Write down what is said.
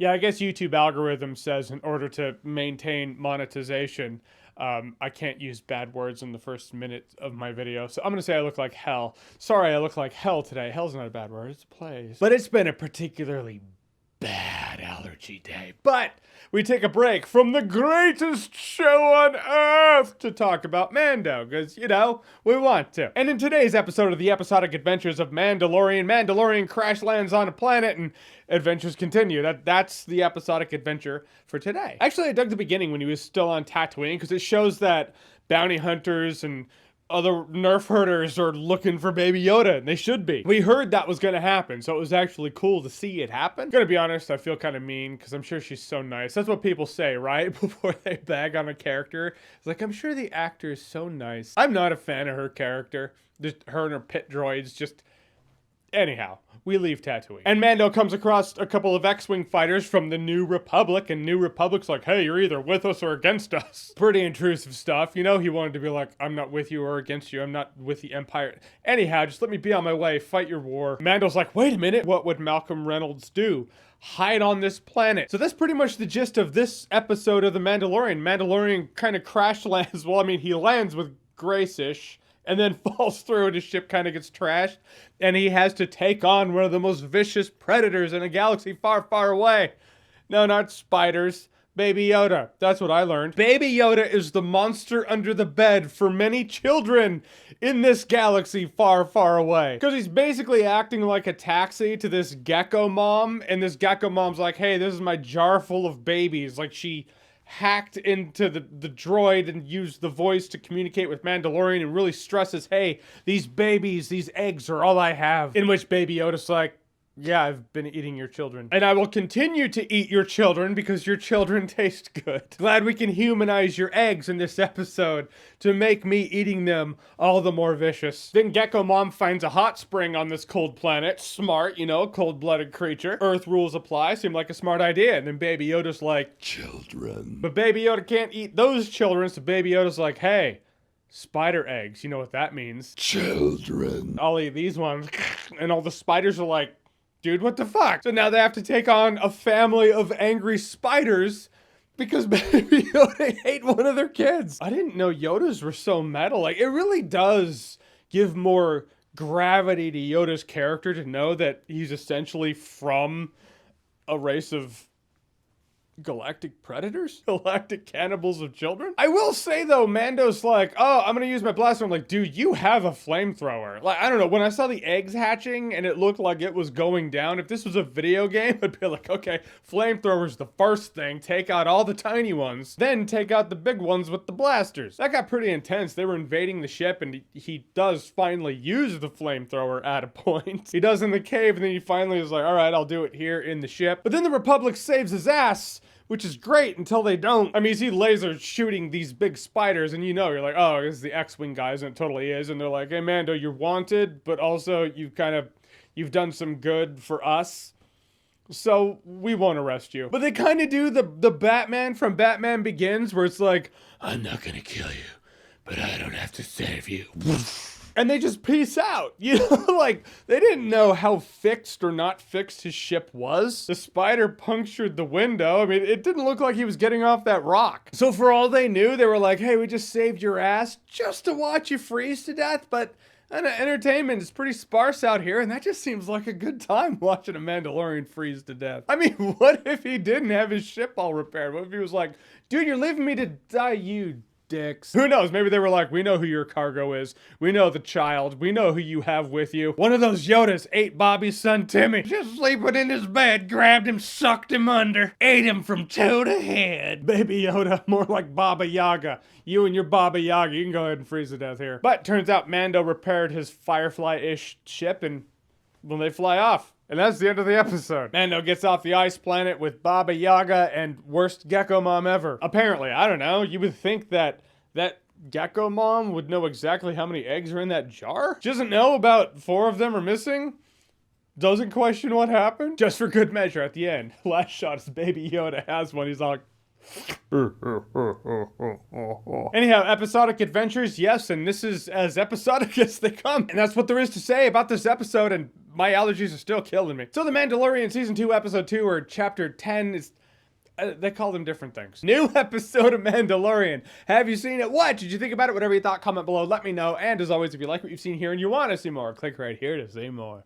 Yeah, I guess YouTube algorithm says in order to maintain monetization, I can't use bad words in the first minute of my video. So I'm gonna say I look like hell. Sorry, I look like hell today. Hell's not a bad word, it's a place. But it's been a particularly bad allergy day. But we take a break from the greatest show on earth to talk about Mando, because, you know, we want to. And in today's episode of the episodic adventures of Mandalorian crash lands on a planet and adventures continue. That's the episodic adventure for today. Actually, I dug the beginning when he was still on Tatooine, because it shows that bounty hunters and other nerf herders are looking for Baby Yoda, and they should be. We heard that was gonna happen, so it was actually cool to see it happen. Gonna be honest, I feel kind of mean, because I'm sure she's so nice. That's what people say, right? Before they bag on a character. It's like, I'm sure the actor is so nice. I'm not a fan of her character. Just her and her pit droids, just... Anyhow, we leave Tatooine. And Mando comes across a couple of X-Wing fighters from the New Republic, and New Republic's like, hey, you're either with us or against us. Pretty intrusive stuff. You know, he wanted to be like, I'm not with you or against you. I'm not with the Empire. Anyhow, just let me be on my way. Fight your war. Mando's like, wait a minute. What would Malcolm Reynolds do? Hide on this planet. So that's pretty much the gist of this episode of The Mandalorian. Mandalorian kind of crash lands. Well, I mean, he lands with grace-ish, and then falls through and his ship kind of gets trashed, and he has to take on one of the most vicious predators in a galaxy far, far away. No, not spiders. Baby Yoda. That's what I learned. Baby Yoda is the monster under the bed for many children in this galaxy far, far away. Because he's basically acting like a taxi to this gecko mom, and this gecko mom's like, hey, this is my jar full of babies. Like, she hacked into the droid and used the voice to communicate with Mandalorian and really stresses, hey, these babies, these eggs are all I have. In which Baby Yoda's like, yeah, I've been eating your children. And I will continue to eat your children because your children taste good. Glad we can humanize your eggs in this episode to make me eating them all the more vicious. Then Gecko Mom finds a hot spring on this cold planet. Smart, you know, cold-blooded creature. Earth rules apply, seemed like a smart idea. And then Baby Yoda's like, children. But Baby Yoda can't eat those children, so Baby Yoda's like, hey, spider eggs, you know what that means. Children. I'll eat these ones. And all the spiders are like, dude, what the fuck? So now they have to take on a family of angry spiders because Baby Yoda ate one of their kids. I didn't know Yodas were so metal. Like, it really does give more gravity to Yoda's character to know that he's essentially from a race of galactic predators? Galactic cannibals of children? I will say though, Mando's like, oh, I'm gonna use my blaster. I'm like, dude, you have a flamethrower. Like, I don't know, when I saw the eggs hatching and it looked like it was going down, if this was a video game, I'd be like, okay, flamethrower's the first thing, take out all the tiny ones, then take out the big ones with the blasters. That got pretty intense. They were invading the ship and he does finally use the flamethrower at a point. He does in the cave and then he finally is like, all right, I'll do it here in the ship. But then the Republic saves his ass, which is great until they don't. I mean, you see laser shooting these big spiders and you know, you're like, oh, this is the X-Wing guys, and it totally is. And they're like, hey, Mando, you're wanted, but also you've done some good for us. So we won't arrest you. But they kind of do the Batman from Batman Begins where it's like, I'm not gonna kill you, but I don't have to save you. And they just peace out, you know, like, they didn't know how fixed or not fixed his ship was. The spider punctured the window. I mean, it didn't look like he was getting off that rock. So for all they knew, they were like, hey, we just saved your ass just to watch you freeze to death, but entertainment is pretty sparse out here, and that just seems like a good time watching a Mandalorian freeze to death. I mean, what if he didn't have his ship all repaired? What if he was like, dude, you're leaving me to die, you dicks. Who knows? Maybe they were like, we know who your cargo is. We know the child. We know who you have with you. One of those Yodas ate Bobby's son Timmy. Just sleeping in his bed, grabbed him, sucked him under, ate him from toe to head. Baby Yoda, more like Baba Yaga. You and your Baba Yaga, you can go ahead and freeze to death here. But turns out Mando repaired his Firefly-ish ship and when they fly off. And that's the end of the episode. Mando gets off the ice planet with Baba Yaga and worst gecko mom ever. Apparently, I don't know, you would think that gecko mom would know exactly how many eggs are in that jar? She doesn't know about 4 of them are missing? Doesn't question what happened? Just for good measure at the end. Last shot is Baby Yoda has one. He's like, Anyhow, episodic adventures, yes, and this is as episodic as they come. And that's what there is to say about this episode, and my allergies are still killing me. So The Mandalorian Season 2, Episode 2, or Chapter 10 is... they call them different things. New episode of Mandalorian. Have you seen it? What did you think about it? Whatever you thought, comment below. Let me know. And as always, if you like what you've seen here and you want to see more, click right here to see more.